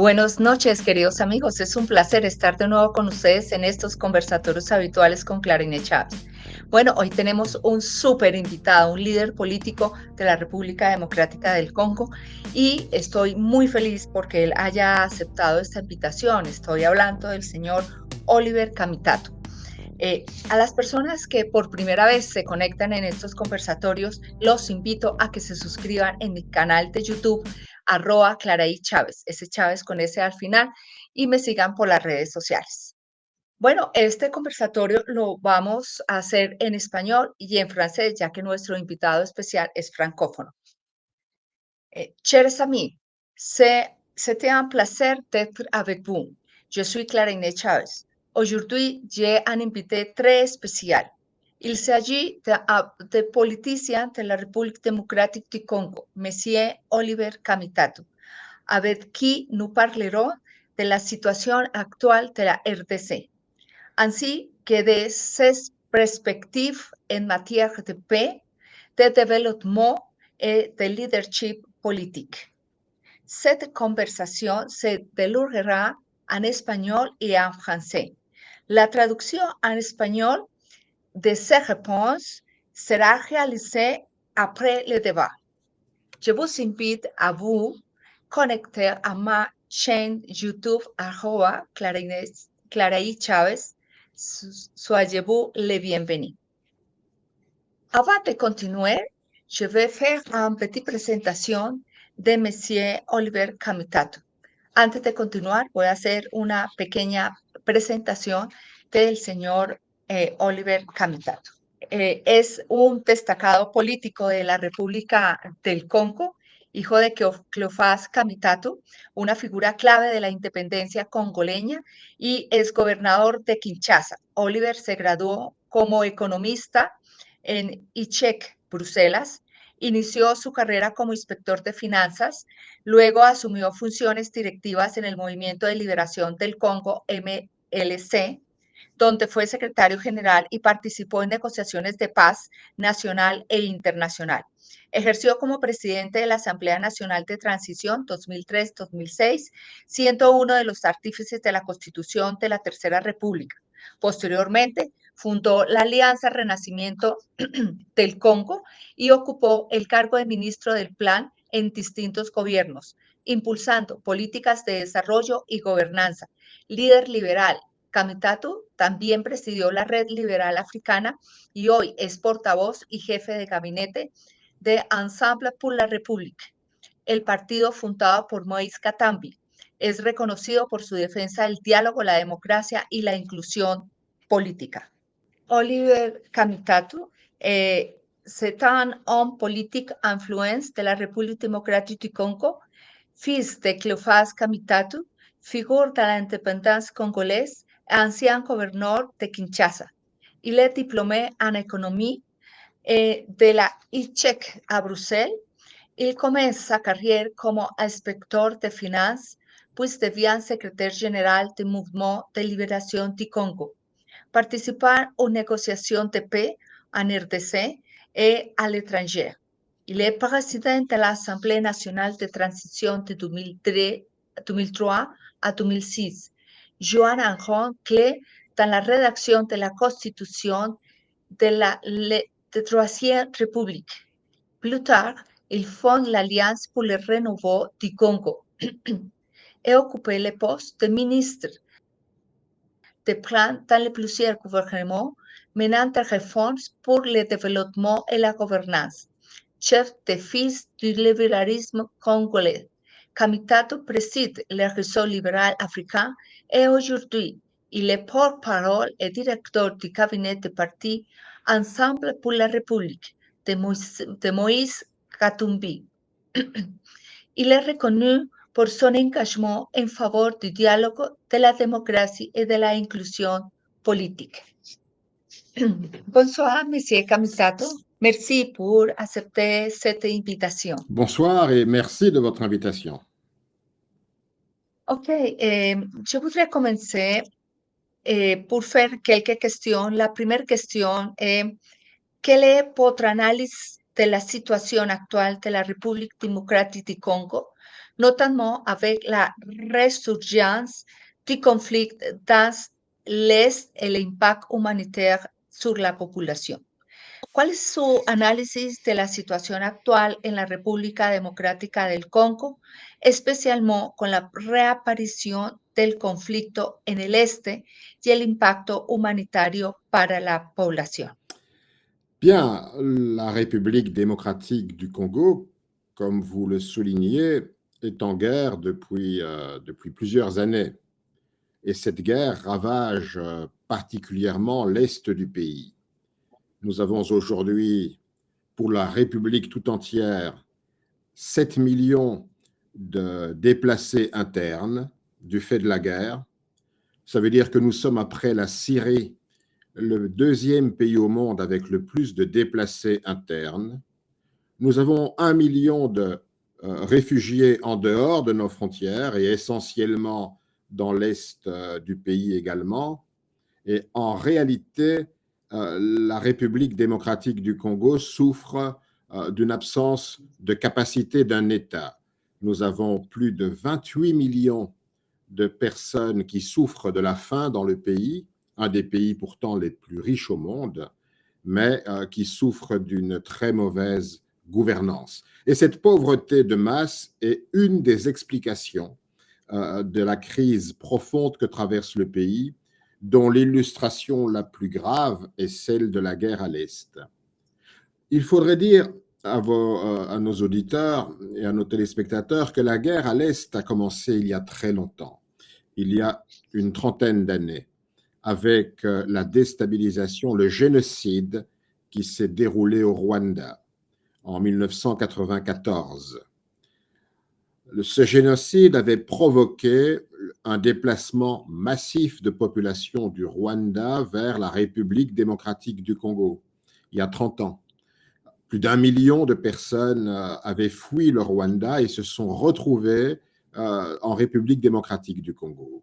Buenas noches, queridos amigos. Es un placer estar de nuevo con ustedes en estos conversatorios habituales con Clarine Chávez. Bueno, hoy tenemos un súper invitado, un líder político de la República Democrática del Congo, y estoy muy feliz porque él haya aceptado esta invitación. Estoy hablando del señor Oliver Kamitato. A las personas que por primera vez se conectan en estos conversatorios, los invito a que se suscriban en mi canal de YouTube, @Claraí Chávez, ese Chávez con ese al final, y me sigan por las redes sociales. Bueno, este conversatorio lo vamos a hacer en español y en francés, ya que nuestro invitado especial es francófono. Chers amis, c'était un plaisir d'être avec vous. Je suis Clarine Chávez. Aujourd'hui, j'ai un invité très spécial. Il s'agit de politicien de la République démocratique du Congo, Monsieur Oliver Kamitato, avec qui nous parlerons de la situation actuelle de la RDC, ainsi que de ses perspectives en matière de paix, de développement et de leadership politique. Cette conversation se déroulera en espagnol et en français. La traducción en espagnol de ces réponses sera réalisée après le débat. Je vous invite à vous connecter à ma chaîne YouTube Claraí Chávez. Soyez-vous les bienvenus. Avant de continuer, je vais faire une petite présentation de Monsieur Oliver Kamitato. Antes de continuar, voy a hacer una pequeña presentación del señor Oliver Kamitato. Es un destacado político de la República del Congo, hijo de Cleofás Kamitato, una figura clave de la independencia congoleña, y es gobernador de Kinshasa. Oliver se graduó como economista en ICHEC, Bruselas. Inició su carrera como inspector de finanzas, luego asumió funciones directivas en el Movimiento de Liberación del Congo, MLC, donde fue secretario general y participó en negociaciones de paz nacional e internacional. Ejerció como presidente de la Asamblea Nacional de Transición 2003-2006, siendo uno de los artífices de la Constitución de la Tercera República. Posteriormente, fundó la Alianza Renacimiento del Congo y ocupó el cargo de ministro del Plan en distintos gobiernos, impulsando políticas de desarrollo y gobernanza. Líder liberal, Kamitato también presidió la Red Liberal Africana y hoy es portavoz y jefe de gabinete de Ensemble pour la République, el partido fundado por Moïse Katumbi. Es reconocido por su defensa del diálogo, la democracia y la inclusión política. Oliver Kamitato, c'est un homme politique influence de la République démocratique du Congo, fils de Cleophas Kamitato, figure de l'indépendance congolaise et ancien gouverneur de Kinshasa. Il est diplômé en économie de la ICHEC à Bruxelles. Il commence sa carrière comme inspecteur de finances, puis devient secrétaire général du Mouvement de Libération du Congo. Participar aux négociations de paix en RDC et à l'étranger. Il est président de l'Assemblée nationale de transition de 2003 à 2006, jouant un rôle clé dans la rédaction de la Constitution de la Troisième République. Plus tard, il fonde l'Alliance pour le renouveau du Congo et occupe le poste de ministre de plan dans les plusieurs gouvernements menant des réformes pour le développement et la gouvernance. Chef de file du libéralisme congolais, Kamitato préside le réseau libéral africain et aujourd'hui, il est porte-parole et directeur du cabinet de parti Ensemble pour la République de Moïse Katumbi. Il est reconnu por son engagement en favor du diálogo, de la démocratie et de la inclusion politique. Bonsoir, Monsieur Kamitato. Merci pour accepter cette invitation. Bonsoir et merci de votre invitation. Ok, je voudrais commencer pour faire quelques questions. La première question est, quelle est votre analyse de la situation actuelle de la République démocratique du Congo notamment avec la résurgence du conflit dans l'Est et l'impact humanitaire sur la población. ¿Cuál es su análisis de la situación actual en la República Democrática del Congo, especialmente con la reaparición del conflicto en el este y el impacto humanitario para la población? Bien, la République démocratique du Congo, comme vous le soulignez, est en guerre depuis plusieurs années. Et cette guerre ravage particulièrement l'est du pays. Nous avons aujourd'hui, pour la République tout entière, 7 millions de déplacés internes du fait de la guerre. Ça veut dire que nous sommes, après la Syrie, le deuxième pays au monde avec le plus de déplacés internes. Nous avons 1 million de réfugiés en dehors de nos frontières et essentiellement dans l'est du pays également. Et en réalité, la République démocratique du Congo souffre d'une absence de capacité d'un État. Nous avons plus de 28 millions de personnes qui souffrent de la faim dans le pays, un des pays pourtant les plus riches au monde, mais qui souffre d'une très mauvaise gouvernance. Et cette pauvreté de masse est une des explications de la crise profonde que traverse le pays, dont l'illustration la plus grave est celle de la guerre à l'Est. Il faudrait dire à nos auditeurs et à nos téléspectateurs que la guerre à l'Est a commencé il y a très longtemps, il y a une trentaine d'années, avec la déstabilisation, le génocide qui s'est déroulé au Rwanda en 1994. Ce génocide avait provoqué un déplacement massif de population du Rwanda vers la République démocratique du Congo, il y a 30 ans. Plus d'1 million de personnes avaient fui le Rwanda et se sont retrouvées en République démocratique du Congo.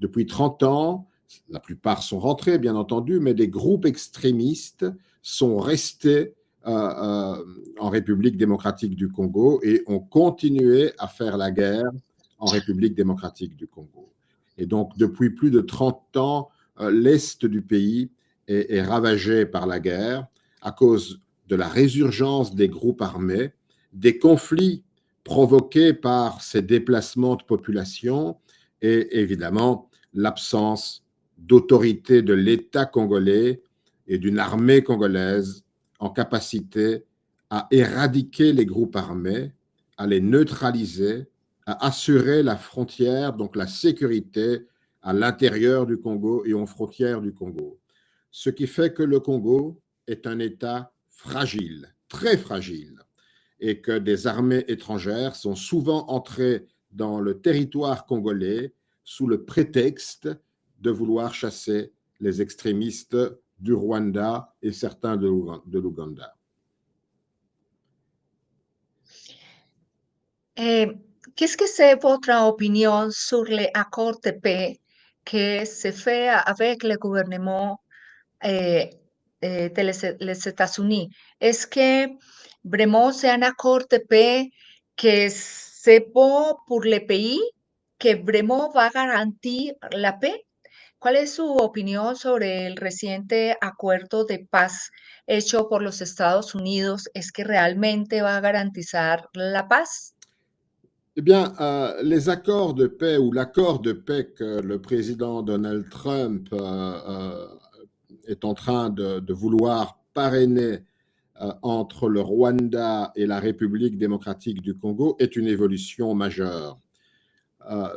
Depuis 30 ans, la plupart sont rentrés, bien entendu, mais des groupes extrémistes sont restés en République démocratique du Congo et ont continué à faire la guerre en République démocratique du Congo. Et donc, depuis plus de 30 ans, l'Est du pays est ravagé par la guerre à cause de la résurgence des groupes armés, des conflits provoqués par ces déplacements de population et évidemment l'absence d'autorité de l'État congolais et d'une armée congolaise en capacité à éradiquer les groupes armés, à les neutraliser, à assurer la frontière, donc la sécurité à l'intérieur du Congo et aux frontières du Congo. Ce qui fait que le Congo est un État fragile, très fragile, et que des armées étrangères sont souvent entrées dans le territoire congolais sous le prétexte de vouloir chasser les extrémistes du Rwanda et certains de l'Ouganda. Qu'est-ce que c'est votre opinion sur l'accord de paix que se fait avec le gouvernement les États-Unis? Est-ce que vraiment c'est un accord de paix que c'est bon pour le pays, que vraiment va garantir la paix? ¿Cuál es su opinión sobre el reciente acuerdo de paz hecho por los Estados Unidos? ¿Es que realmente va a garantizar la paz? Eh bien, les accords de paix ou l'accord de paix que le président Donald Trump est en train de vouloir parrainer entre le Rwanda et la République démocratique du Congo est une évolution majeure.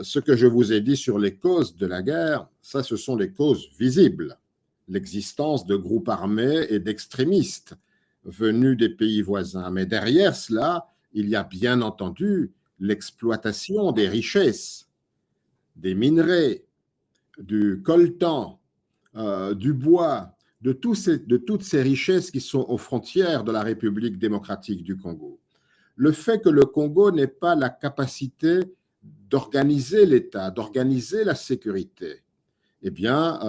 Ce que je vous ai dit sur les causes de la guerre, ça, ce sont les causes visibles. L'existence de groupes armés et d'extrémistes venus des pays voisins. Mais derrière cela, il y a bien entendu l'exploitation des richesses, des minerais, du coltan, du bois, de toutes ces richesses qui sont aux frontières de la République démocratique du Congo. Le fait que le Congo n'ait pas la capacité d'organiser l'État, d'organiser la sécurité, eh bien,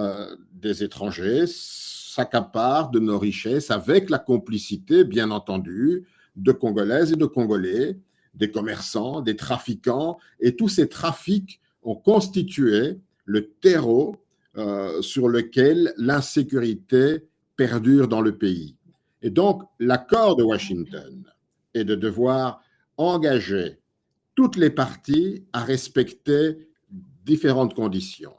des étrangers s'accaparent de nos richesses avec la complicité, bien entendu, de Congolaises et de Congolais, des commerçants, des trafiquants, et tous ces trafics ont constitué le terreau sur lequel l'insécurité perdure dans le pays. Et donc, l'accord de Washington est de devoir engager toutes les parties à respecter différentes conditions.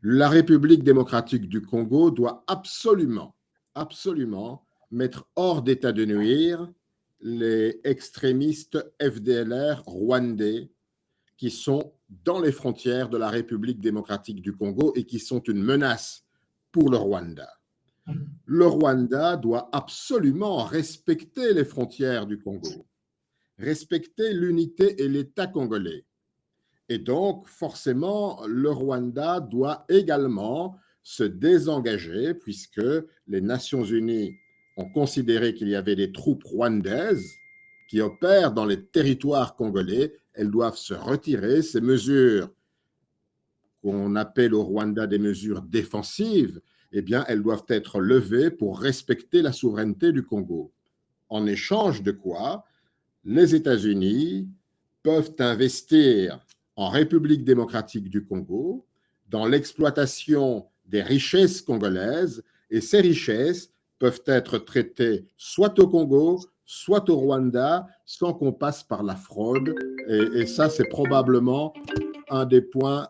La République démocratique du Congo doit absolument mettre hors d'état de nuire les extrémistes FDLR rwandais qui sont dans les frontières de la République démocratique du Congo et qui sont une menace pour le Rwanda. Le Rwanda doit absolument respecter les frontières du Congo, respecter l'unité et l'État congolais. Et donc, forcément, le Rwanda doit également se désengager puisque les Nations unies ont considéré qu'il y avait des troupes rwandaises qui opèrent dans les territoires congolais. Elles doivent se retirer. Ces mesures qu'on appelle au Rwanda des mesures défensives, eh bien, elles doivent être levées pour respecter la souveraineté du Congo. En échange de quoi, les États-Unis peuvent investir en République démocratique du Congo dans l'exploitation des richesses congolaises, et ces richesses peuvent être traitées soit au Congo, soit au Rwanda, sans qu'on passe par la fraude. Et ça, c'est probablement un des points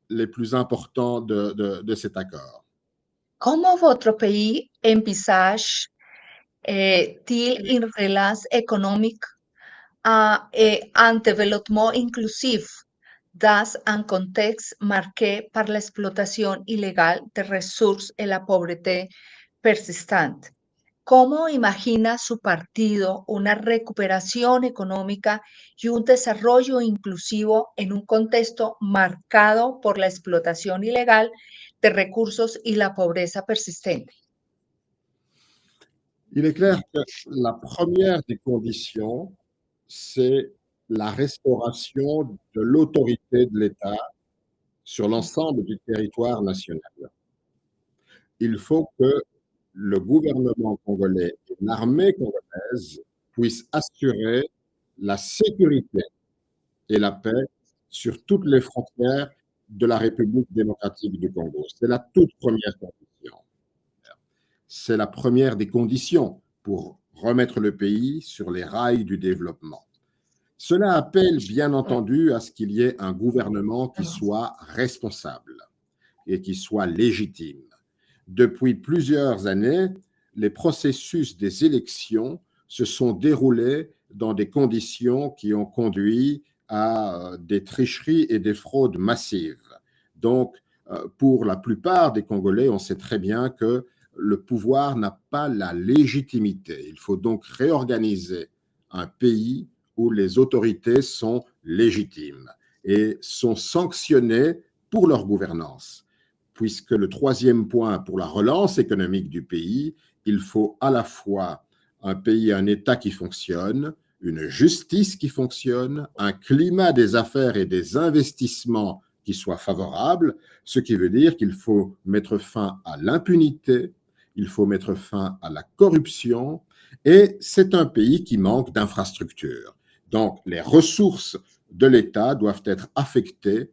les plus importants de cet accord. Comment votre pays envisage-t-il une relance économique et un développement inclusif dans un contexte marqué par l'explotación illégale des ressources et la pauvreté persistante? ¿Cómo imagina su partido una recuperación económica y un desarrollo inclusivo en un contexto marcado por la explotación ilegal de recursos y la pobreza persistente? Il est clair que la première des conditions, c'est la restauration de l'autorité de l'État sur l'ensemble du territoire national. Il faut que le gouvernement congolais et l'armée congolaise puissent assurer la sécurité et la paix sur toutes les frontières de la République démocratique du Congo. C'est la toute première condition. C'est la première des conditions pour remettre le pays sur les rails du développement. Cela appelle bien entendu à ce qu'il y ait un gouvernement qui soit responsable et qui soit légitime. Depuis plusieurs années, les processus des élections se sont déroulés dans des conditions qui ont conduit à des tricheries et des fraudes massives. Donc, pour la plupart des Congolais, on sait très bien que le pouvoir n'a pas la légitimité. Il faut donc réorganiser un pays où les autorités sont légitimes et sont sanctionnées pour leur gouvernance. Puisque le troisième point pour la relance économique du pays, il faut à la fois un pays, un État qui fonctionne, une justice qui fonctionne, un climat des affaires et des investissements qui soit favorable, ce qui veut dire qu'il faut mettre fin à l'impunité, il faut mettre fin à la corruption, et c'est un pays qui manque d'infrastructures. Donc, les ressources de l'État doivent être affectées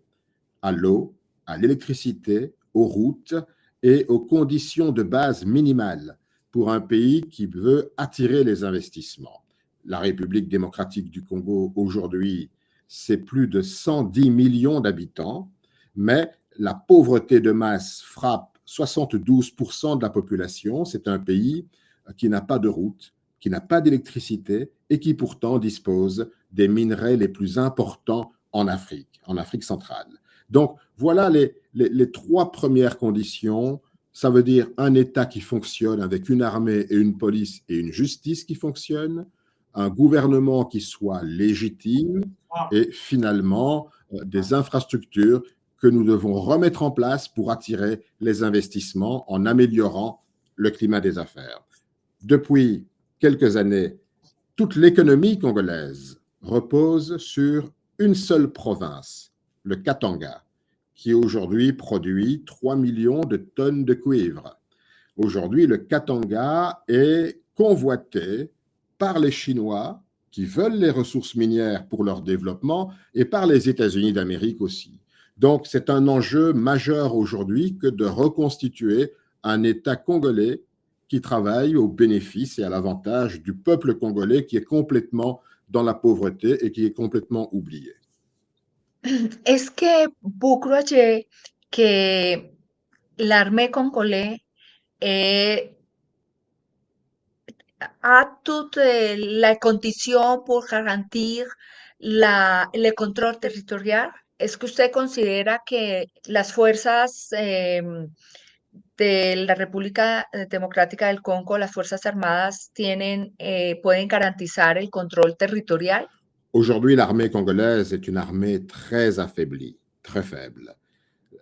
à l'eau, à l'électricité, aux routes et aux conditions de base minimales pour un pays qui veut attirer les investissements. La République démocratique du Congo, aujourd'hui, c'est plus de 110 millions d'habitants, mais la pauvreté de masse frappe 72% de la population. C'est un pays qui n'a pas de route, qui n'a pas d'électricité et qui pourtant dispose des minerais les plus importants en Afrique centrale. Donc, voilà les trois premières conditions. Ça veut dire un État qui fonctionne avec une armée et une police et une justice qui fonctionnent, un gouvernement qui soit légitime et finalement des infrastructures que nous devons remettre en place pour attirer les investissements en améliorant le climat des affaires. Depuis quelques années, toute l'économie congolaise repose sur une seule province, le Katanga, qui aujourd'hui produit 3 millions de tonnes de cuivre. Aujourd'hui, le Katanga est convoité par les Chinois qui veulent les ressources minières pour leur développement et par les États-Unis d'Amérique aussi. Donc, c'est un enjeu majeur aujourd'hui que de reconstituer un État congolais qui travaille au bénéfice et à l'avantage du peuple congolais qui est complètement dans la pauvreté et qui est complètement oublié. Est-ce que vous croyez que l'armée congolaise eh, a toutes les conditions pour garantir el control territorial? ¿Es que usted considera que las fuerzas de la República Democrática del Congo, las Fuerzas Armadas, pueden garantizar el control territorial? Aujourd'hui, l'armée congolaise est une armée très affaiblie, très faible.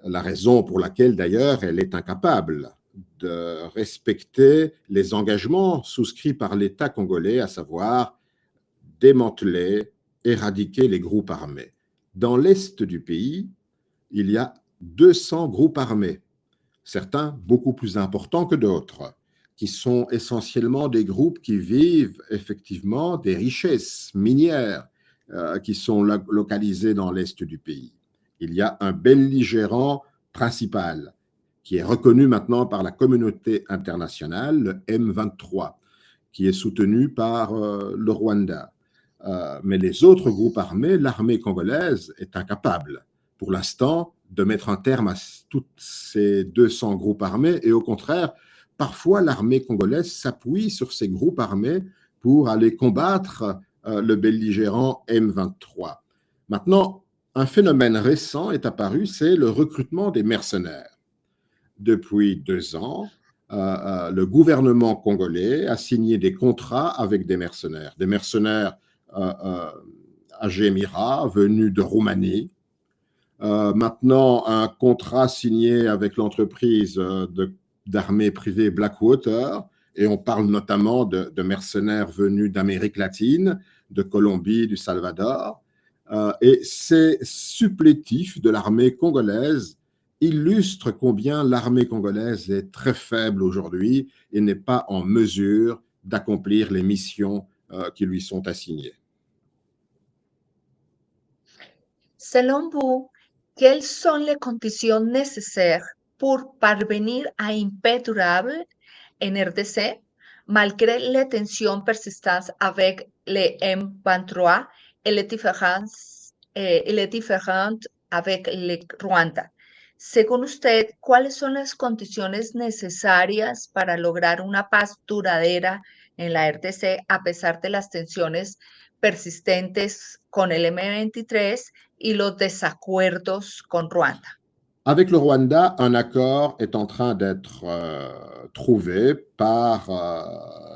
La raison pour laquelle, d'ailleurs, elle est incapable de respecter les engagements souscrits par l'État congolais, à savoir démanteler, éradiquer les groupes armés. Dans l'est du pays, il y a 200 groupes armés, certains beaucoup plus importants que d'autres, qui sont essentiellement des groupes qui vivent effectivement des richesses minières qui sont localisées dans l'est du pays. Il y a un belligérant principal qui est reconnu maintenant par la communauté internationale, le M23, qui est soutenu par le Rwanda. Mais les autres groupes armés, l'armée congolaise est incapable, pour l'instant, de mettre un terme à tous ces 200 groupes armés. Et au contraire, parfois, l'armée congolaise s'appuie sur ces groupes armés pour aller combattre le belligérant M23. Maintenant, un phénomène récent est apparu, c'est le recrutement des mercenaires. Depuis 2 ans, le gouvernement congolais a signé des contrats avec des mercenaires Agémira, venus de Roumanie. Maintenant, un contrat signé avec l'entreprise d'armée privée Blackwater, et on parle notamment de mercenaires venus d'Amérique latine, de Colombie, du Salvador. Et ces supplétifs de l'armée congolaise illustrent combien l'armée congolaise est très faible aujourd'hui et n'est pas en mesure d'accomplir les missions qui lui sont assignées. Selon vous, quelles sont les conditions nécessaires pour parvenir à une paix durable en RDC, malgré les tensions persistantes avec les M23 et les différentes avec le Rwanda? Según usted, ¿cuáles son las condiciones necesarias para lograr una paz duradera en la RDC a pesar de las tensiones persistentes con el M23 y los desacuerdos con Rwanda? Avec le Rwanda, un accord est en train d'être trouvé par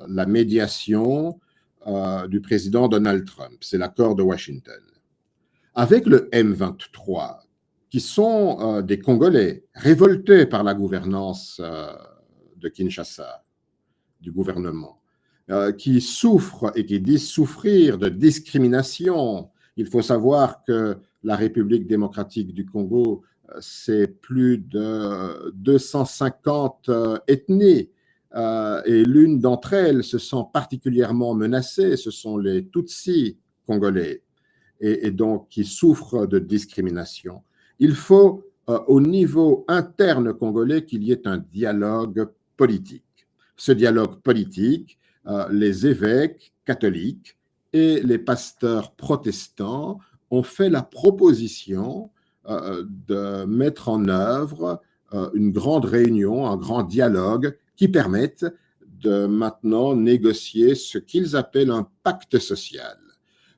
la médiation du président Donald Trump. C'est l'accord de Washington. Avec le M23, qui sont des Congolais révoltés par la gouvernance de Kinshasa, du gouvernement, qui souffrent et qui disent souffrir de discrimination. Il faut savoir que la République démocratique du Congo, c'est plus de 250 ethnies, et l'une d'entre elles se sent particulièrement menacée, ce sont les Tutsis congolais, et donc qui souffrent de discrimination. Il faut, au niveau interne congolais, qu'il y ait un dialogue politique. Ce dialogue politique, les évêques catholiques et les pasteurs protestants ont fait la proposition de mettre en œuvre une grande réunion, un grand dialogue qui permette de maintenant négocier ce qu'ils appellent un pacte social,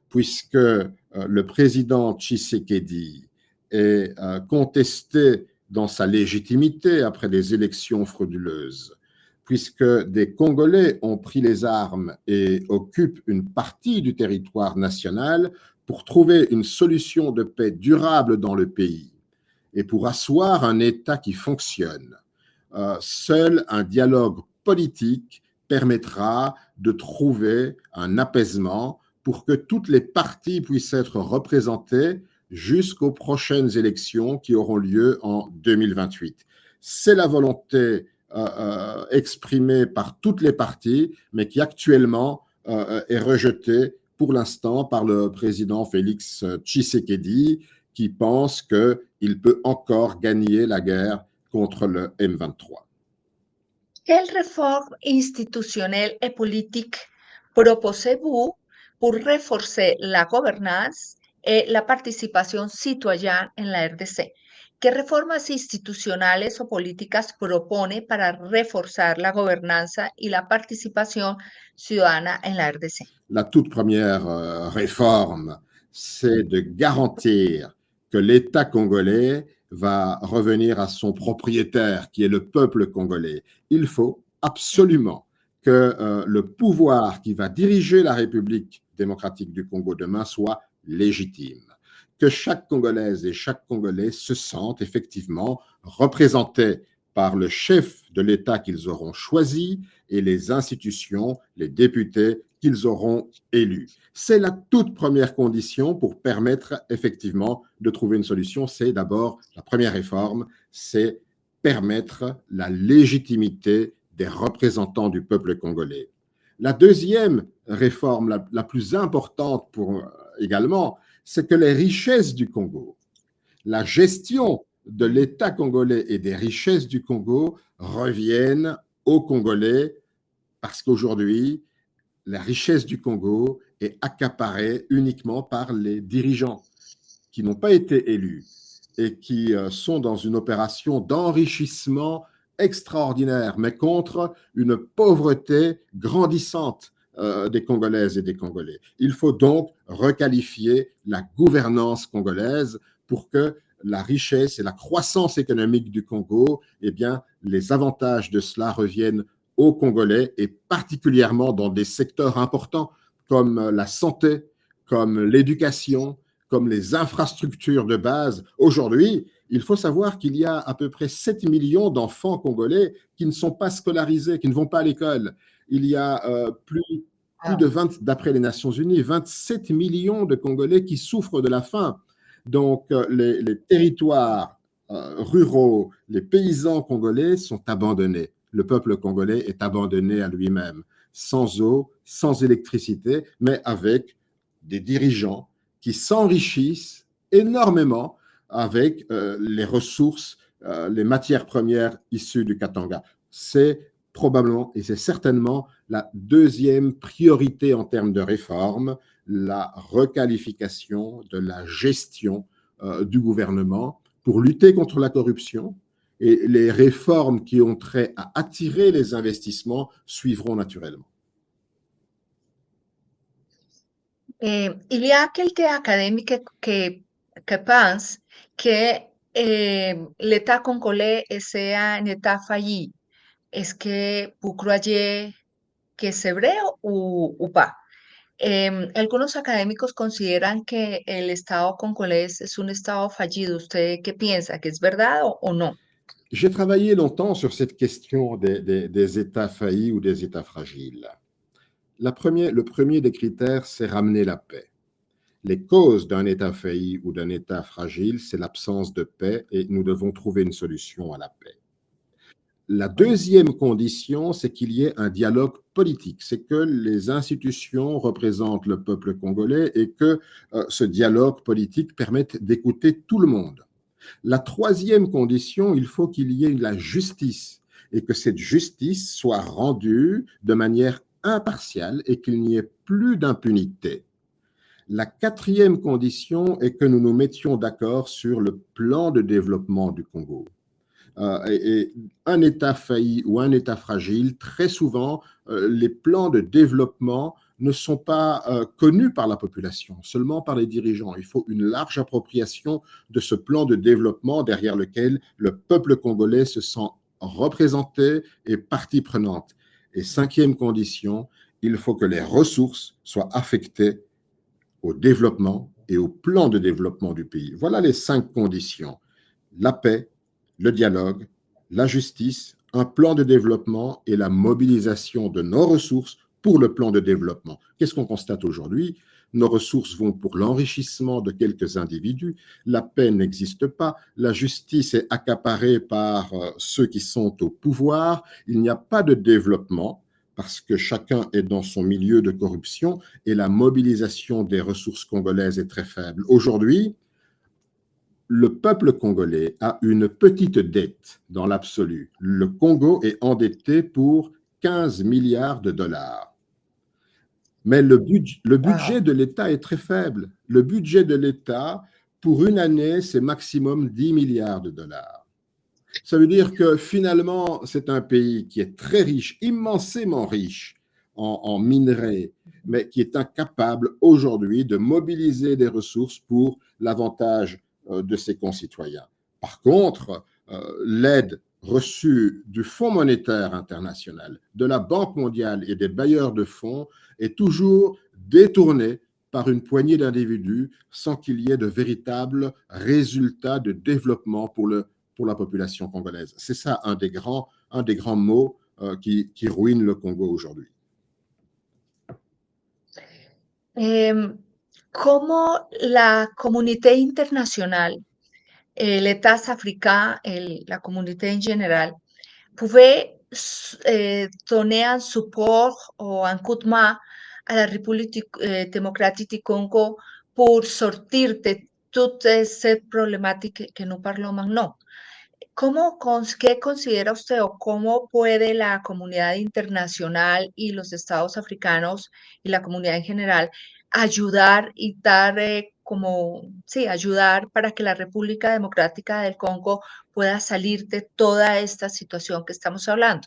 puisque le président Tshisekedi est contesté dans sa légitimité après des élections frauduleuses, puisque des Congolais ont pris les armes et occupent une partie du territoire national pour trouver une solution de paix durable dans le pays et pour asseoir un État qui fonctionne. Seul un dialogue politique permettra de trouver un apaisement pour que toutes les parties puissent être représentées jusqu'aux prochaines élections qui auront lieu en 2028. C'est la volonté exprimée par toutes les parties, mais qui actuellement est rejetée pour l'instant par le président Félix Tshisekedi, qui pense qu'il peut encore gagner la guerre contre le M23. Quelle réforme institutionnelle et politique proposez-vous pour renforcer la gouvernance et la participación citoyenne en la RDC? ¿Qué reformas institucionales o políticas propone para reforzar la gobernanza y la participación ciudadana en la RDC? La toute première réforme, c'est de garantir que l'État congolais va revenir à son propriétaire, qui est le peuple congolais. Il faut absolument que le pouvoir qui va diriger la République démocratique du Congo demain soit légitime, que chaque Congolaise et chaque Congolais se sentent effectivement représentés par le chef de l'État qu'ils auront choisi et les institutions, les députés qu'ils auront élus. C'est la toute première condition pour permettre effectivement de trouver une solution. C'est d'abord la première réforme, c'est permettre la légitimité des représentants du peuple congolais. La deuxième réforme, la plus importante également, c'est que les richesses du Congo, la gestion de l'État congolais et des richesses du Congo reviennent aux Congolais, parce qu'aujourd'hui, la richesse du Congo est accaparée uniquement par les dirigeants qui n'ont pas été élus et qui sont dans une opération d'enrichissement extraordinaire, mais contre une pauvreté grandissante des Congolaises et des Congolais. Il faut donc requalifier la gouvernance congolaise pour que la richesse et la croissance économique du Congo, eh bien, les avantages de cela reviennent aux Congolais, et particulièrement dans des secteurs importants comme la santé, comme l'éducation, comme les infrastructures de base. Aujourd'hui, il faut savoir qu'il y a à peu près 7 millions d'enfants congolais qui ne sont pas scolarisés, qui ne vont pas à l'école. Il y a plus de 20, d'après les Nations Unies, 27 millions de Congolais qui souffrent de la faim. Donc, les territoires ruraux, les paysans congolais sont abandonnés. Le peuple congolais est abandonné à lui-même, sans eau, sans électricité, mais avec des dirigeants qui s'enrichissent énormément avec les ressources, les matières premières issues du Katanga. C'est probablement et c'est certainement la deuxième priorité en termes de réforme, la requalification de la gestion du gouvernement pour lutter contre la corruption, et les réformes qui ont trait à attirer les investissements suivront naturellement. Il y a quelques académiques qui pensent que l'État congolais est un État failli. Est-ce que vous croyez que c'est vrai ou pas? Algunos académicos consideran que el Estado congolés es un Estado fallido. ¿Usted qué piensa? ¿Que es verdad o no? J'ai travaillé longtemps sur cette question des États faillis ou des États fragiles. Le premier des critères, c'est ramener la paix. Les causes d'un État failli ou d'un État fragile, c'est l'absence de paix, et nous devons trouver une solution à la paix. La deuxième condition, c'est qu'il y ait un dialogue politique, c'est que les institutions représentent le peuple congolais et que ce dialogue politique permette d'écouter tout le monde. La troisième condition, il faut qu'il y ait la justice et que cette justice soit rendue de manière impartiale et qu'il n'y ait plus d'impunité. La quatrième condition est que nous nous mettions d'accord sur le plan de développement du Congo. Et un État failli ou un État fragile, très souvent, les plans de développement ne sont pas connus par la population, seulement par les dirigeants. Il faut une large appropriation de ce plan de développement derrière lequel le peuple congolais se sent représenté et partie prenante. Et cinquième condition, il faut que les ressources soient affectées au développement et au plan de développement du pays. Voilà les 5 conditions. La paix, le dialogue, la justice, un plan de développement et la mobilisation de nos ressources pour le plan de développement. Qu'est-ce qu'on constate aujourd'hui? Nos ressources vont pour l'enrichissement de quelques individus, la paix n'existe pas, la justice est accaparée par ceux qui sont au pouvoir, il n'y a pas de développement parce que chacun est dans son milieu de corruption et la mobilisation des ressources congolaises est très faible. Aujourd'hui, le peuple congolais a une petite dette dans l'absolu. Le Congo est endetté pour 15 milliards de dollars. Mais le budget Wow. de l'État est très faible. Le budget de l'État, pour une année, c'est maximum 10 milliards de dollars. Ça veut dire que finalement, c'est un pays qui est très riche, immensément riche en minerais, mais qui est incapable aujourd'hui de mobiliser des ressources pour l'avantage de ses concitoyens. Par contre, l'aide reçue du Fonds monétaire international, de la Banque mondiale et des bailleurs de fonds est toujours détournée par une poignée d'individus sans qu'il y ait de véritables résultats de développement pour la population congolaise. C'est ça un des grands maux qui ruine le Congo aujourd'hui. ¿Cómo la comunidad internacional, l'État africain, la communauté en général, pouvait donner un support ou un coup de main à la République démocratique du Congo pour sortir de toutes ces problématiques que nous parlons maintenant? ¿Qué considera usted o cómo puede la comunidad internacional y los estados africanos y la comunidad en general ayudar y dar ayudar para que la República Democrática del Congo pueda salir de toda esta situación que estamos hablando?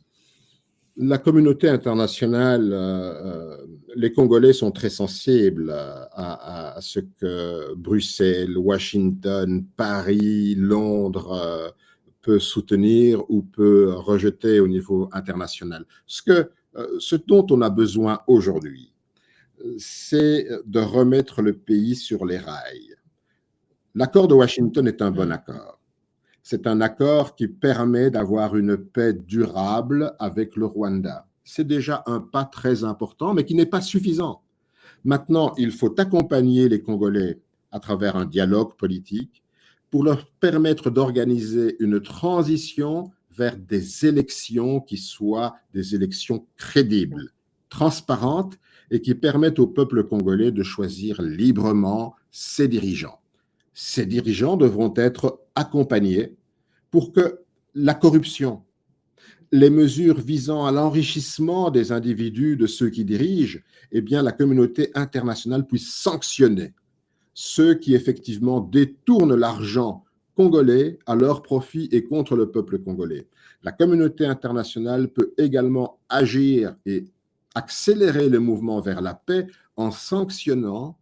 La communauté internationale, les Congolais sont très sensibles à ce que Bruxelles, Washington, Paris, Londres peut soutenir ou peut rejeter au niveau international. Ce dont on a besoin aujourd'hui, c'est de remettre le pays sur les rails. L'accord de Washington est un bon accord. C'est un accord qui permet d'avoir une paix durable avec le Rwanda. C'est déjà un pas très important, mais qui n'est pas suffisant. Maintenant, il faut accompagner les Congolais à travers un dialogue politique pour leur permettre d'organiser une transition vers des élections qui soient des élections crédibles, transparentes et qui permettent au peuple congolais de choisir librement ses dirigeants. Ces dirigeants devront être accompagnés pour que la corruption, les mesures visant à l'enrichissement des individus, de ceux qui dirigent, eh bien, la communauté internationale puisse sanctionner ceux qui effectivement détournent l'argent congolais à leur profit et contre le peuple congolais. La communauté internationale peut également agir et accélérer le mouvement vers la paix en sanctionnant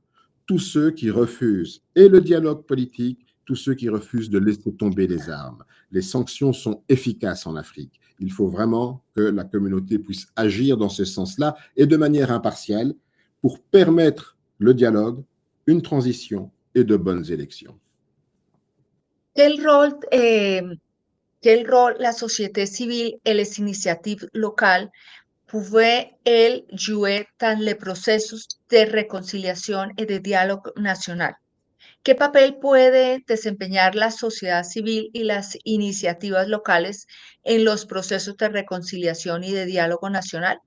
tous ceux qui refusent et le dialogue politique, tous ceux qui refusent de laisser tomber les armes. Les sanctions sont efficaces en Afrique. Il faut vraiment que la communauté puisse agir dans ce sens-là et de manière impartiale pour permettre le dialogue, une transition et de bonnes élections. Quel rôle la société civile et les initiatives locales pouvaient-elles jouer dans les processus de réconciliation et de dialogue national? ¿Qué papel puede desempeñar la sociedad civil y las iniciativas locales en los procesos de reconciliación y de diálogo nacional?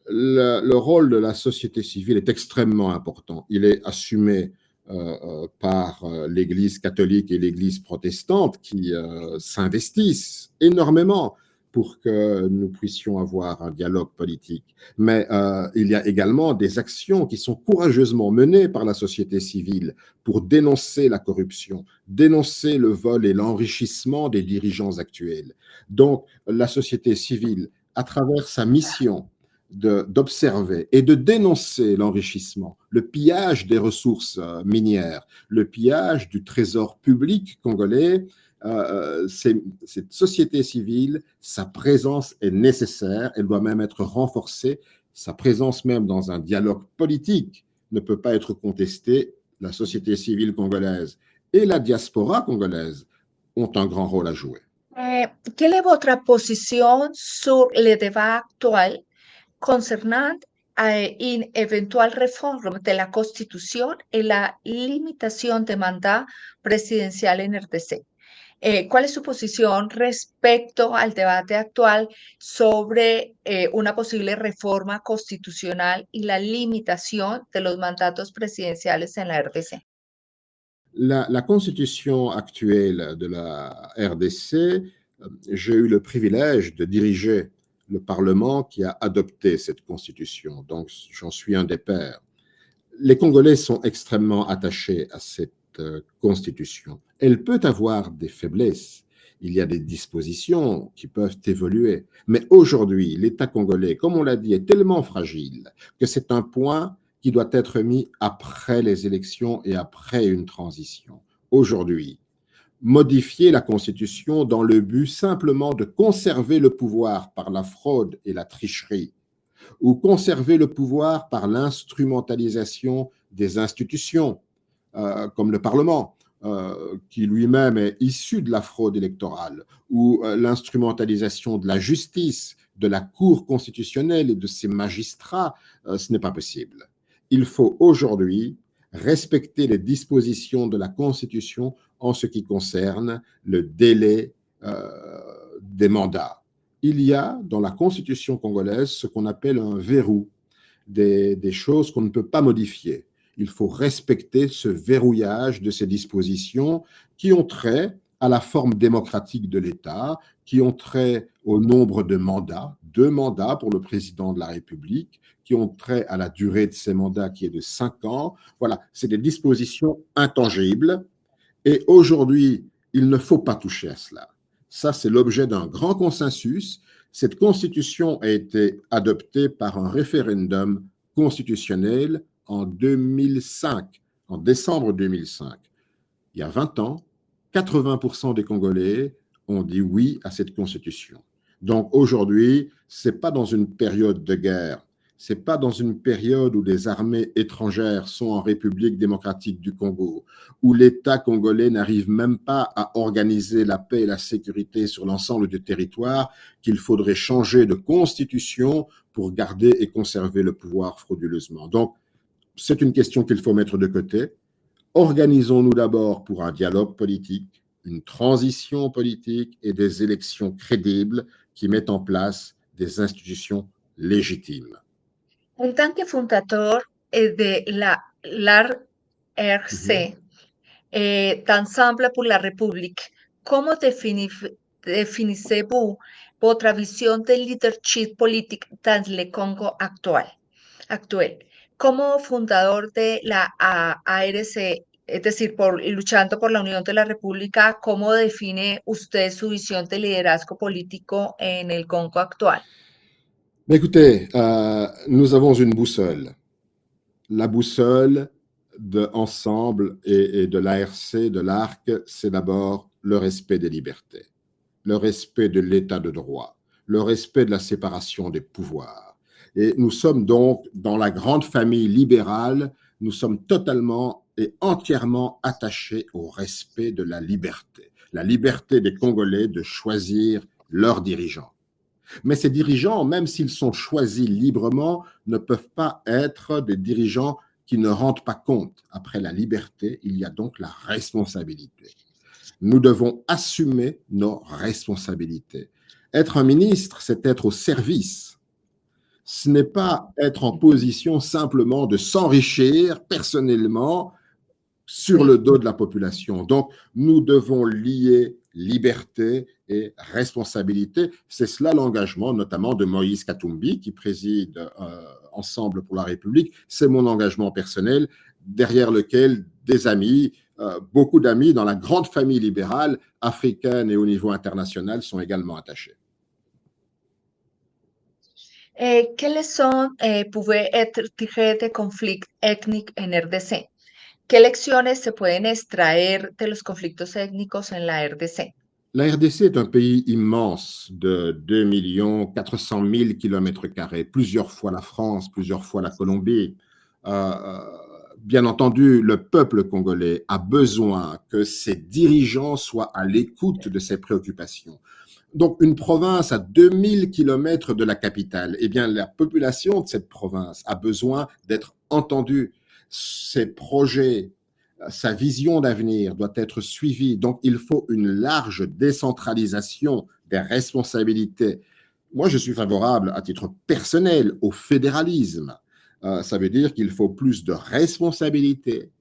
Le rôle de la société civile est extrêmement important. Il est assumé par l'Église catholique et l'Église protestante qui s'investissent énormément pour que nous puissions avoir un dialogue politique. Mais il y a également des actions qui sont courageusement menées par la société civile pour dénoncer la corruption, dénoncer le vol et l'enrichissement des dirigeants actuels. Donc, la société civile, à travers sa mission, d'observer et de dénoncer l'enrichissement, le pillage des ressources minières, le pillage du trésor public congolais, cette société civile, sa présence est nécessaire, elle doit même être renforcée, sa présence même dans un dialogue politique ne peut pas être contestée. La société civile congolaise et la diaspora congolaise ont un grand rôle à jouer. Quelle est votre position sur le débat actuel concernant une éventuelle réforme de la Constitution et la limitation des mandats présidentiels en RDC? ¿Cuál es su posición respecto al debate actual sobre una posible reforma constitucional y la limitación de los mandatos presidenciales en la RDC? La constitution actuelle de la RDC, j'ai eu le privilège de diriger le Parlement qui a adopté cette constitution, donc j'en suis un des pères. Les Congolais sont extrêmement attachés à cette constitution. Elle peut avoir des faiblesses. Il y a des dispositions qui peuvent évoluer. Mais aujourd'hui, l'État congolais, comme on l'a dit, est tellement fragile que c'est un point qui doit être mis après les élections et après une transition. Aujourd'hui, modifier la Constitution dans le but simplement de conserver le pouvoir par la fraude et la tricherie, ou conserver le pouvoir par l'instrumentalisation des institutions, comme le Parlement, qui lui-même est issu de la fraude électorale, ou l'instrumentalisation de la justice, de la Cour constitutionnelle et de ses magistrats, ce n'est pas possible. Il faut aujourd'hui respecter les dispositions de la Constitution en ce qui concerne le délai des mandats. Il y a dans la Constitution congolaise ce qu'on appelle un verrou, des choses qu'on ne peut pas modifier. Il faut respecter ce verrouillage de ces dispositions qui ont trait à la forme démocratique de l'État, qui ont trait au nombre de mandats, 2 mandats pour le président de la République, qui ont trait à la durée de ces mandats qui est de 5 ans. Voilà, c'est des dispositions intangibles et aujourd'hui, il ne faut pas toucher à cela. Ça, c'est l'objet d'un grand consensus. Cette constitution a été adoptée par un référendum constitutionnel en 2005, en décembre 2005. Il y a 20 ans, 80% des Congolais ont dit oui à cette constitution. Donc aujourd'hui, ce n'est pas dans une période de guerre, ce n'est pas dans une période où des armées étrangères sont en République démocratique du Congo, où l'État congolais n'arrive même pas à organiser la paix et la sécurité sur l'ensemble du territoire, qu'il faudrait changer de constitution pour garder et conserver le pouvoir frauduleusement. Donc, c'est une question qu'il faut mettre de côté. Organisons-nous d'abord pour un dialogue politique, une transition politique et des élections crédibles qui mettent en place des institutions légitimes. Un tant que fondateur de l'ARC, d'Ensemble pour la République, comment définissez-vous votre vision de leadership politique dans le Congo actuel? Como fundador de la ARC, es decir, luchando por la unión de la República, ¿cómo define usted su visión de liderazgo político en el Congo actual? Écoutez, nous avons une boussole. La boussole de Ensemble et de l'ARC, de l'ARC, c'est d'abord le respect des libertés, le respect de l'état de droit, le respect de la séparation des pouvoirs. Et nous sommes donc dans la grande famille libérale, nous sommes totalement et entièrement attachés au respect de la liberté des Congolais de choisir leurs dirigeants. Mais ces dirigeants, même s'ils sont choisis librement, ne peuvent pas être des dirigeants qui ne rendent pas compte. Après la liberté, il y a donc la responsabilité. Nous devons assumer nos responsabilités. Être un ministre, c'est être au service. Ce n'est pas être en position simplement de s'enrichir personnellement sur le dos de la population. Donc, nous devons lier liberté et responsabilité. C'est cela l'engagement notamment de Moïse Katumbi qui préside Ensemble pour la République. C'est mon engagement personnel derrière lequel des amis, beaucoup d'amis dans la grande famille libérale africaine et au niveau international sont également attachés. ¿Qué leçons pouvez être tirées des conflits ethniques en RDC? ¿Qué lecciones se pueden extraer de los conflictos étnicos en la RDC? La RDC est un pays immense de 2 400 000 km², plusieurs fois la France, plusieurs fois la Colombie. Bien entendu, le peuple congolais a besoin que ses dirigeants soient à l'écoute de ses préoccupations. Donc, une province à 2000 km de la capitale, eh bien, la population de cette province a besoin d'être entendue. Ses projets, sa vision d'avenir doit être suivie. Donc, il faut une large décentralisation des responsabilités. Moi, je suis favorable, à titre personnel, au fédéralisme. Ça veut dire qu'il faut plus de responsabilités,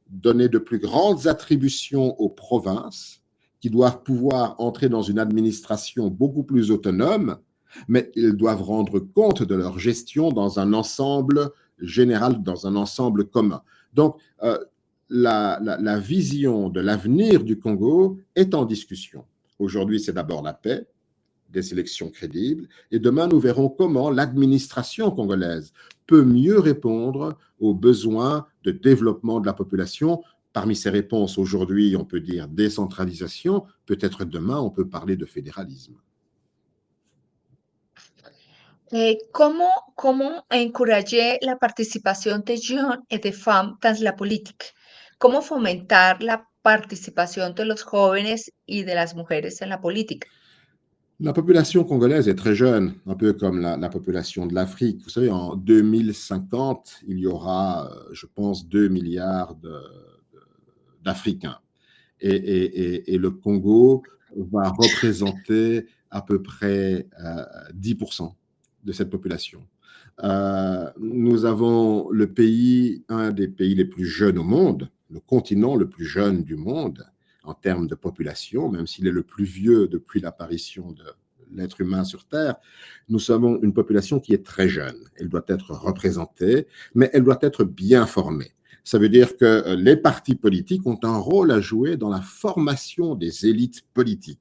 donner de plus grandes attributions aux provinces qui doivent pouvoir entrer dans une administration beaucoup plus autonome, mais ils doivent rendre compte de leur gestion dans un ensemble général, dans un ensemble commun. Donc, la vision de l'avenir du Congo est en discussion. Aujourd'hui, c'est d'abord la paix, des élections crédibles, et demain, nous verrons comment l'administration congolaise peut mieux répondre aux besoins de développement de la population. Parmi ces réponses, aujourd'hui, on peut dire décentralisation, peut-être demain, on peut parler de fédéralisme. ¿Cómo encourager la participación de jeunes et de femmes dans la politique? ¿Cómo fomentar la participación de los jóvenes y de las mujeres en la política? La population congolaise est très jeune, un peu comme la population de l'Afrique. Vous savez, en 2050, il y aura, je pense, 2 milliards d'Africains. Et le Congo va représenter à peu près 10% de cette population. Nous avons le pays, un des pays les plus jeunes au monde, le continent le plus jeune du monde en termes de population, même s'il est le plus vieux depuis l'apparition de l'être humain sur Terre. Nous avons une population qui est très jeune. Elle doit être représentée, mais elle doit être bien formée. Ça veut dire que les partis politiques ont un rôle à jouer dans la formation des élites politiques.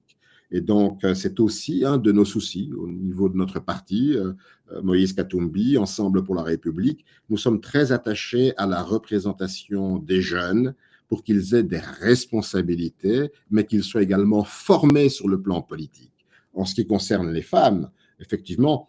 Et donc, c'est aussi un de nos soucis au niveau de notre parti, Moïse Katumbi, Ensemble pour la République. Nous sommes très attachés à la représentation des jeunes pour qu'ils aient des responsabilités, mais qu'ils soient également formés sur le plan politique. En ce qui concerne les femmes, effectivement,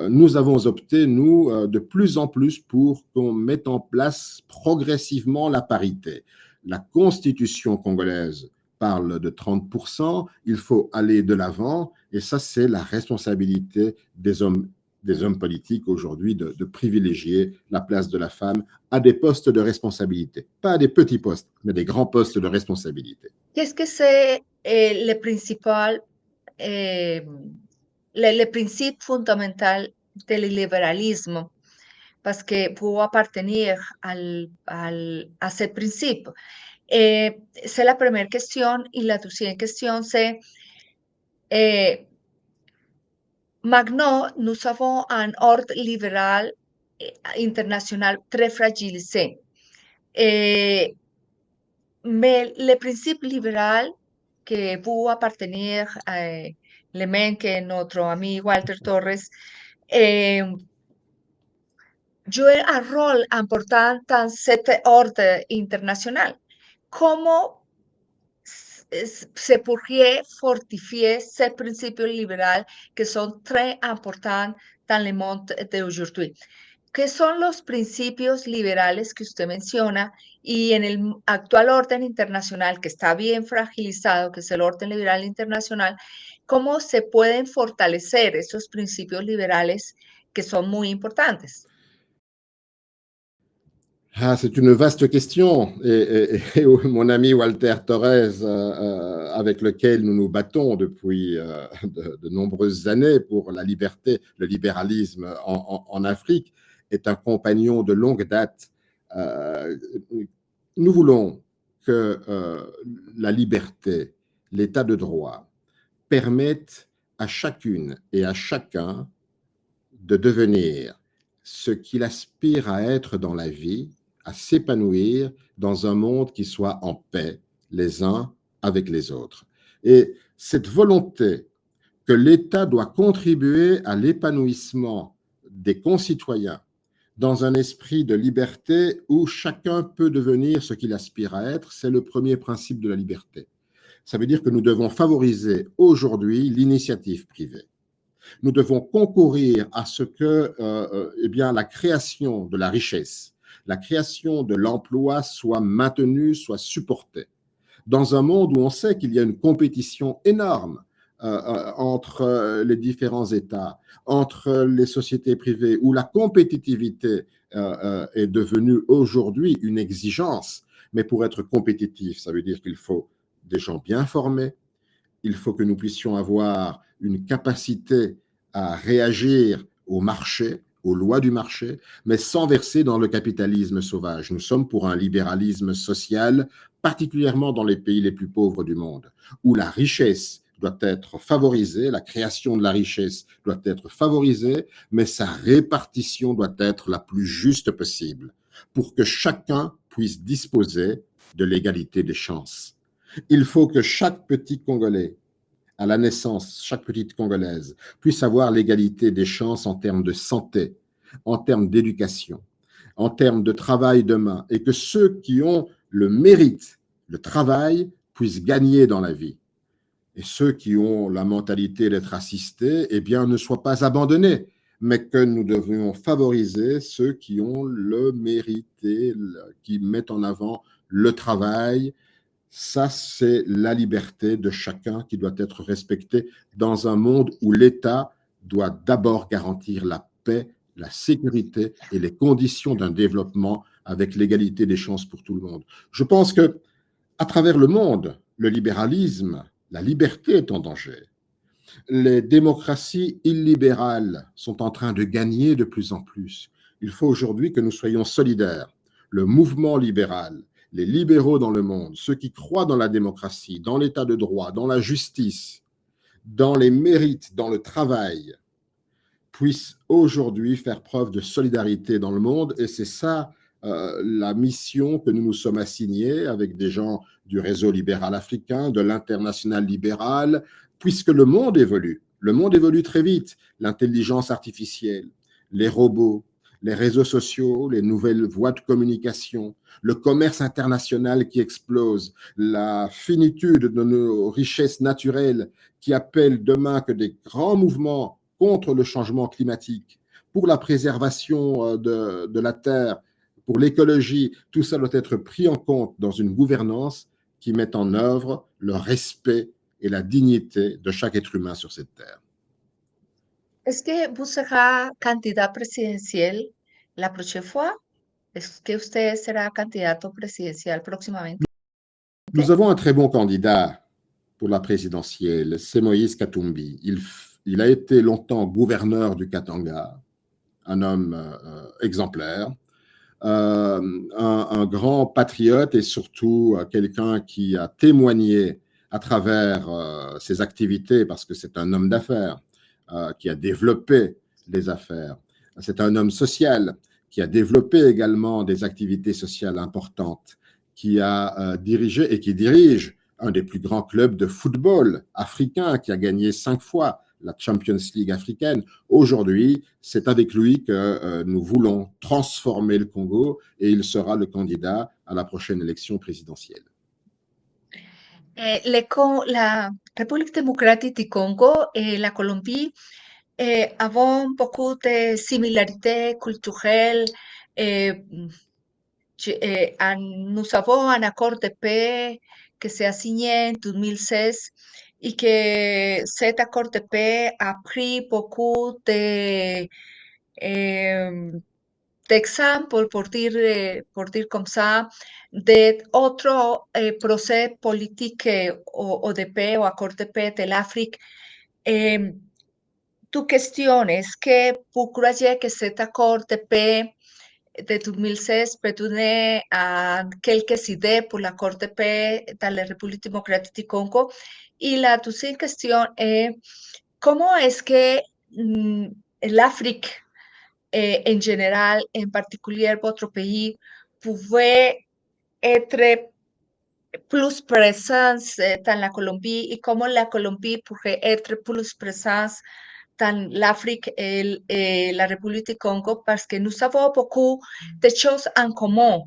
nous avons opté, nous, de plus en plus pour qu'on mette en place progressivement la parité. La Constitution congolaise parle de 30%, il faut aller de l'avant, et ça, c'est la responsabilité des hommes politiques aujourd'hui de privilégier la place de la femme à des postes de responsabilité. Pas à des petits postes, mais des grands postes de responsabilité. Qu'est-ce que c'est le principal, le principe fondamental du libéralisme? Parce que pour appartenir à ce principe, c'est la première question. Et la deuxième question, c'est maintenant, nous avons un ordre libéral international très fragilisé. Mais le principe libéral que vous appartenir, le même que notre ami Walter Torres, joue un rôle important dans cet ordre international. Comment se pourrait fortifier ces principes libéraux qui sont très importants dans le monde d'aujourd'hui? ¿Qué son los principios liberales que usted menciona? Y en el actual orden internacional, que está bien fragilizado, que es el orden liberal internacional, ¿cómo se pueden fortalecer esos principios liberales que son muy importantes? Ah, c'est une vaste question. Et mon ami Walter Torres, avec lequel nous nous battons depuis de nombreuses années pour la liberté, le libéralisme en Afrique, est un compagnon de longue date. Nous voulons que la liberté, l'état de droit, permettent à chacune et à chacun de devenir ce qu'il aspire à être dans la vie, à s'épanouir dans un monde qui soit en paix les uns avec les autres. Et cette volonté que l'État doit contribuer à l'épanouissement des concitoyens dans un esprit de liberté où chacun peut devenir ce qu'il aspire à être, c'est le premier principe de la liberté. Ça veut dire que nous devons favoriser aujourd'hui l'initiative privée. Nous devons concourir à ce que eh bien, la création de la richesse, la création de l'emploi soit maintenue, soit supportée. Dans un monde où on sait qu'il y a une compétition énorme entre les différents États, entre les sociétés privées, où la compétitivité est devenue aujourd'hui une exigence, Mais pour être compétitif, ça veut dire qu'il faut des gens bien formés, il faut que nous puissions avoir une capacité à réagir au marché, aux lois du marché, mais sans verser dans le capitalisme sauvage. Nous sommes pour un libéralisme social, particulièrement dans les pays les plus pauvres du monde, où la richesse doit être favorisée, la création de la richesse doit être favorisée, mais sa répartition doit être la plus juste possible, pour que chacun puisse disposer de l'égalité des chances. Il faut que chaque petit Congolais, à la naissance, chaque petite Congolaise, puisse avoir l'égalité des chances en termes de santé, en termes d'éducation, en termes de travail demain, et que ceux qui ont le mérite, le travail, puissent gagner dans la vie. Et ceux qui ont la mentalité d'être assistés, eh bien, ne soient pas abandonnés, mais que nous devrions favoriser ceux qui ont le mérite, qui mettent en avant le travail. Ça, c'est la liberté de chacun qui doit être respectée dans un monde où l'État doit d'abord garantir la paix, la sécurité et les conditions d'un développement avec l'égalité des chances pour tout le monde. Je pense que à travers le monde, le libéralisme, la liberté est en danger. Les démocraties illibérales sont en train de gagner de plus en plus. Il faut aujourd'hui que nous soyons solidaires. Le mouvement libéral, les libéraux dans le monde, ceux qui croient dans la démocratie, dans l'état de droit, dans la justice, dans les mérites, dans le travail, puissent aujourd'hui faire preuve de solidarité dans le monde. Et c'est ça la mission que nous nous sommes assignés avec des gens du réseau libéral africain, de l'international libéral, puisque le monde évolue. Le monde évolue très vite. L'intelligence artificielle, les robots, les réseaux sociaux, les nouvelles voies de communication, le commerce international qui explose, la finitude de nos richesses naturelles qui appellent demain que des grands mouvements contre le changement climatique, pour la préservation de la Terre, pour l'écologie, tout ça doit être pris en compte dans une gouvernance qui met en œuvre le respect et la dignité de chaque être humain sur cette terre. Est-ce que vous serez candidat présidentiel la prochaine fois? Est-ce que usted será candidato presidencial próximamente? Nous avons un très bon candidat pour la présidentielle, c'est Moïse Katumbi. Il a été longtemps gouverneur du Katanga, un homme exemplaire, un grand patriote et surtout quelqu'un qui a témoigné à travers ses activités, parce que c'est un homme d'affaires qui a développé les affaires. C'est un homme social qui a développé également des activités sociales importantes, qui a dirigé et qui dirige un des plus grands clubs de football africain, qui a gagné 5 fois la Champions League africaine. Aujourd'hui, c'est avec lui que nous voulons transformer le Congo et il sera le candidat à la prochaine élection présidentielle. La République démocratique du Congo et la Colombie avons beaucoup de similarités culturelles. Nous avons un accord de paix que s'est signé en 2016 et que cet accord de paix a pris beaucoup d'exemples, pour dire comme ça, d'autres procès politiques o de paix o accord de paix de l'Afrique. Tu question est-ce que vous croyez que cet accord de paix de 2016 peut donner quelques idées pour l'accord de paix dans la République démocratique du Congo? Et la deuxième question est, comment est-ce que l'Afrique, en général, en particulier votre pays, pouvait être plus présente dans la Colombie et comment la Colombie pourrait être plus présente dans l'Afrique et la République du Congo, parce que nous avons beaucoup de choses en commun,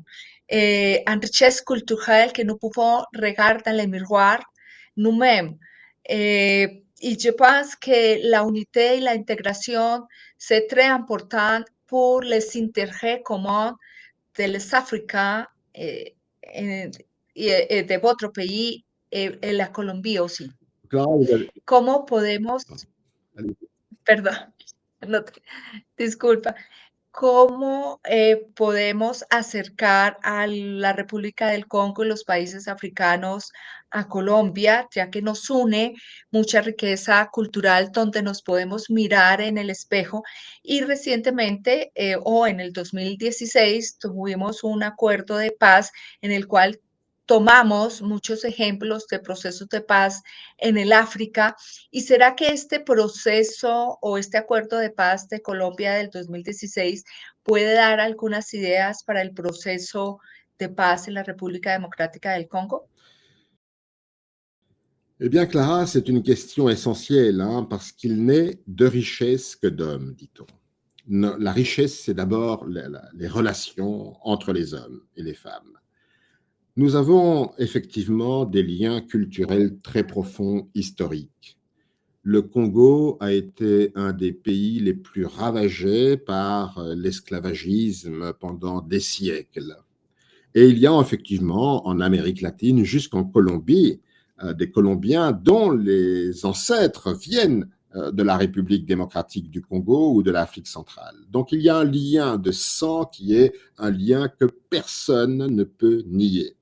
en richesse culturelle que nous pouvons regarder dans le miroir nous-mêmes. Et je pense que la unité et l'intégration, c'est très important pour les intérêts communs des Africains et de votre pays et la Colombie aussi. ¿Cómo podemos, perdón, no, disculpa, cómo podemos acercar a la República del Congo y los países africanos a Colombia, ya que nos une mucha riqueza cultural donde nos podemos mirar en el espejo. Y recientemente, o en el 2016, tuvimos un acuerdo de paz en el cual tomamos muchos ejemplos de procesos de paz en el África. ¿Y será que este proceso o este acuerdo de paz de Colombia del 2016 puede dar algunas ideas para el proceso de paz en la República Democrática del Congo? Eh bien, Clara, c'est une question essentielle, hein, parce qu'il n'est de richesse que d'hommes, dit-on. La richesse, c'est d'abord les relations entre les hommes et les femmes. Nous avons effectivement des liens culturels très profonds, historiques. Le Congo a été un des pays les plus ravagés par l'esclavagisme pendant des siècles. Et il y a effectivement en Amérique latine jusqu'en Colombie des Colombiens dont les ancêtres viennent de la République démocratique du Congo ou de l'Afrique centrale. Donc il y a un lien de sang qui est un lien que personne ne peut nier.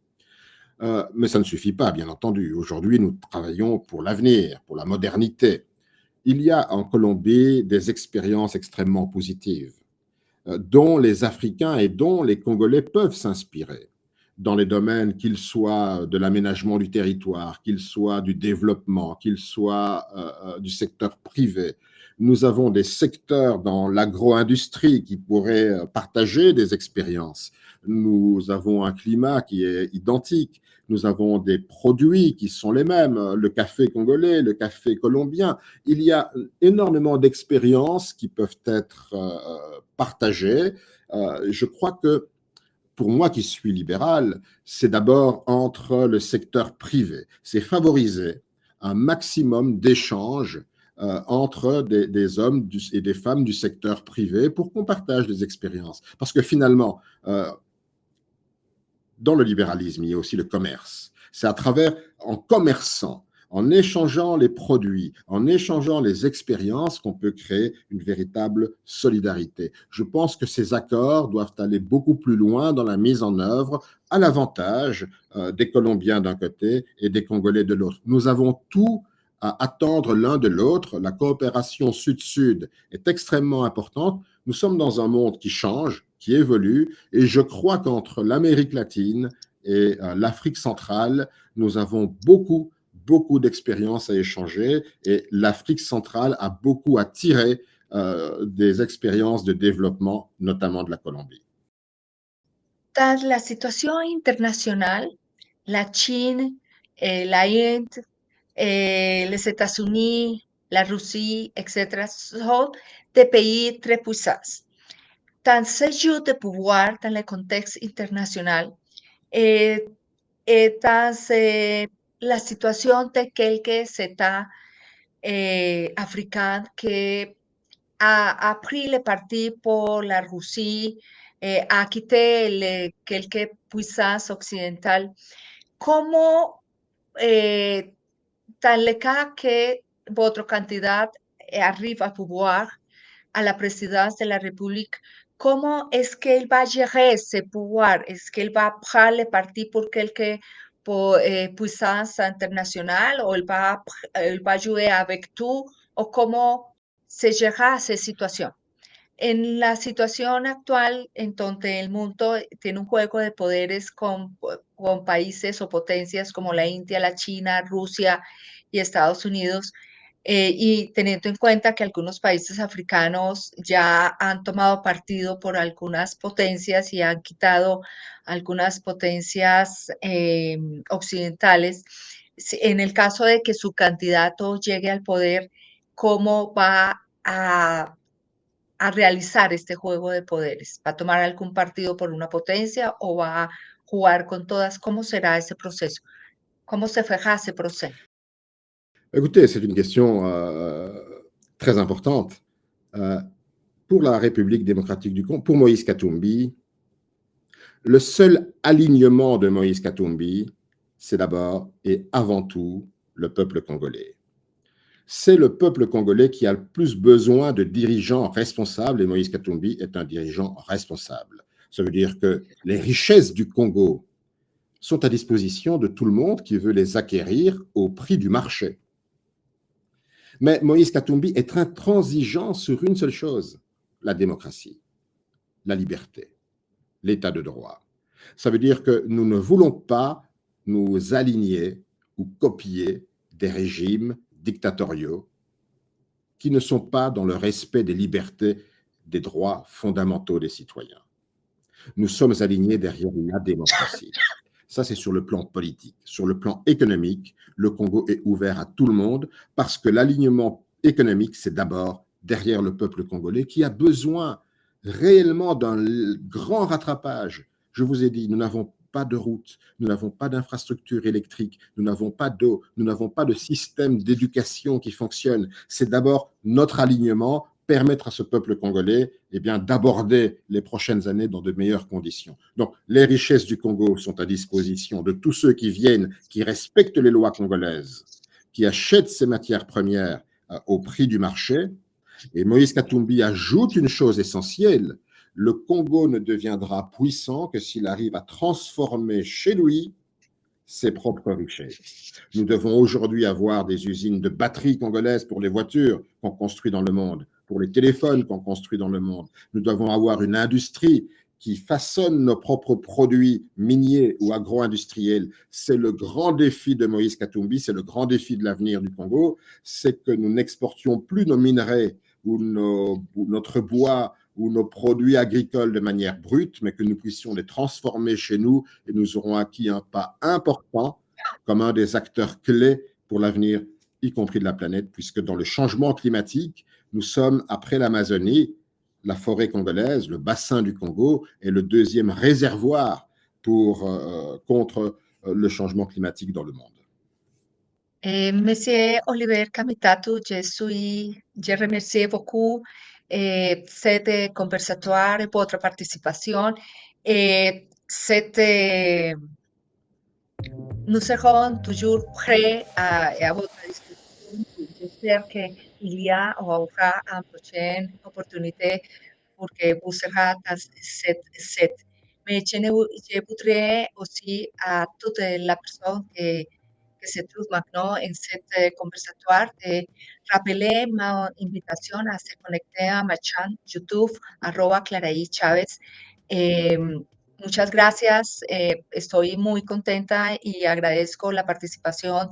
Mais ça ne suffit pas, bien entendu. Aujourd'hui, nous travaillons pour l'avenir, pour la modernité. Il y a en Colombie des expériences extrêmement positives dont les Africains et dont les Congolais peuvent s'inspirer dans les domaines qu'ils soient de l'aménagement du territoire, qu'ils soient du développement, qu'ils soient du secteur privé. Nous avons des secteurs dans l'agro-industrie qui pourraient partager des expériences. Nous avons un climat qui est identique. Nous avons des produits qui sont les mêmes, le café congolais, le café colombien. Il y a énormément d'expériences qui peuvent être partagées. Je crois que pour moi qui suis libéral, c'est d'abord entre le secteur privé. C'est favoriser un maximum d'échanges entre des hommes et des femmes du secteur privé pour qu'on partage des expériences. Parce que finalement, dans le libéralisme, il y a aussi le commerce. C'est à travers, en commerçant, en échangeant les produits, en échangeant les expériences qu'on peut créer une véritable solidarité. Je pense que ces accords doivent aller beaucoup plus loin dans la mise en œuvre à l'avantage des Colombiens d'un côté et des Congolais de l'autre. Nous avons tout à attendre l'un de l'autre. La coopération sud-sud est extrêmement importante. Nous sommes dans un monde qui change, qui évolue, et je crois qu'entre l'Amérique latine et l'Afrique centrale, nous avons beaucoup d'expériences à échanger et l'Afrique centrale a beaucoup à tirer des expériences de développement, notamment de la Colombie. Tras la situación internacional, la Chine, la Inde, les États-Unis, la Russie, etc., sont des pays très puissants. Dans ce jeu de pouvoir, dans le contexte international, et, et dans la situation de quelques États africains qui a pris le parti pour la Russie, a quitté quelques puissances occidentales, comment, dans le cas que votre candidat arrive à pouvoir, à la présidence de la République, comment est-ce qu'elle va gérer ce pouvoir? Est-ce qu'elle va prendre le parti pour puissance internationale ou elle va jouer avec tout? ¿O cómo se gera esa situación? En la situación actual, en donde el mundo tiene un juego de poderes con países o potencias como la India, la China, Rusia y Estados Unidos, y teniendo en cuenta que algunos países africanos ya han tomado partido por algunas potencias y han quitado algunas potencias occidentales, en el caso de que su candidato llegue al poder, ¿cómo va a realizar este juego de poderes? ¿Va a tomar algún partido por una potencia o va a jugar con todas? ¿Cómo será ese proceso? ¿Cómo se fija ese proceso? Écoutez, c'est une question très importante. Pour la République démocratique du Congo, pour Moïse Katumbi, le seul alignement de Moïse Katumbi, c'est d'abord et avant tout le peuple congolais. c'est le peuple congolais qui a le plus besoin de dirigeants responsables, et Moïse Katumbi est un dirigeant responsable. Ça veut dire que les richesses du Congo sont à disposition de tout le monde qui veut les acquérir au prix du marché. Mais Moïse Katumbi est intransigeant sur une seule chose, la démocratie, la liberté, l'état de droit. Ça veut dire que nous ne voulons pas nous aligner ou copier des régimes dictatoriaux qui ne sont pas dans le respect des libertés, des droits fondamentaux des citoyens. Nous sommes alignés derrière la démocratie. Ça, c'est sur le plan politique. Sur le plan économique, le Congo est ouvert à tout le monde parce que l'alignement économique, c'est d'abord derrière le peuple congolais qui a besoin réellement d'un grand rattrapage. Je vous ai dit, nous n'avons pas de route, nous n'avons pas d'infrastructure électrique, nous n'avons pas d'eau, nous n'avons pas de système d'éducation qui fonctionne. C'est d'abord notre alignement, permettre à ce peuple congolais d'aborder les prochaines années dans de meilleures conditions. Donc, les richesses du Congo sont à disposition de tous ceux qui viennent, qui respectent les lois congolaises, qui achètent ces matières premières au prix du marché. Et Moïse Katumbi ajoute une chose essentielle, le Congo ne deviendra puissant que s'il arrive à transformer chez lui ses propres richesses. Nous devons aujourd'hui avoir des usines de batteries congolaises pour les voitures qu'on construit dans le monde, pour les téléphones qu'on construit dans le monde. Nous devons avoir une industrie qui façonne nos propres produits miniers ou agro-industriels. C'est le grand défi de Moïse Katumbi, c'est le grand défi de l'avenir du Congo, c'est que nous n'exportions plus nos minerais ou notre bois ou nos produits agricoles de manière brute, mais que nous puissions les transformer chez nous et nous aurons acquis un pas important comme un des acteurs clés pour l'avenir, y compris de la planète, puisque dans le changement climatique, nous sommes, après l'Amazonie, la forêt congolaise, le bassin du Congo est le deuxième réservoir contre le changement climatique dans le monde. Monsieur Oliver Kamitatu, je remercie beaucoup cette conversatoire pour votre participation. Nous serons toujours prêts à votre disposition. J'espère qu'il y aura une prochaine opportunité pour que vous serez dans cette. Mais je voudrais aussi à toutes les personnes que se trouve maintenant en cette conversatoire, de rappeler ma invitation à se connecter à ma chaîne YouTube, @Claraí Chávez. Muchas gracias, estoy muy contenta y agradezco la participación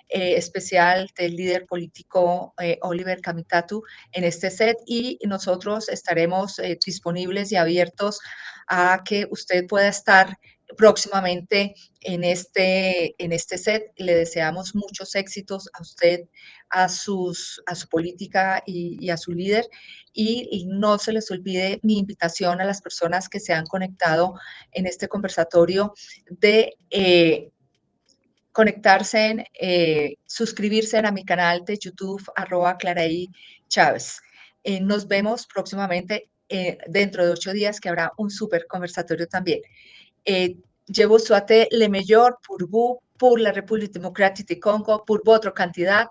especial del líder político Oliver Kamitatu en este set y nosotros estaremos disponibles y abiertos a que usted pueda estar próximamente en este set. Le deseamos muchos éxitos a usted, a su política y a su líder. Y no se les olvide mi invitación a las personas que se han conectado en este conversatorio de conectarse, suscribirse a mi canal de YouTube, @Claraí Chávez. Nos vemos próximamente dentro de 8 días, que habrá un super conversatorio también. Je vous souhaite le meilleur pour vous, pour la République démocratique du Congo, pour votre candidat,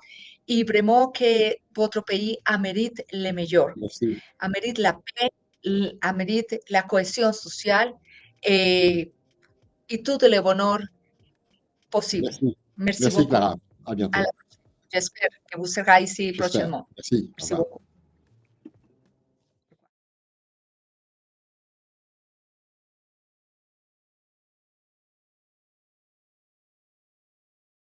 et vraiment que votre pays mérite le meilleur. Merci. Mérite la paix, mérite la cohésion sociale et tout le bonheur possible. Merci. Merci Merci beaucoup. Clara. À bientôt. J'espère que vous serez ici J'espère. prochainement. Merci. Au Merci revoir. beaucoup.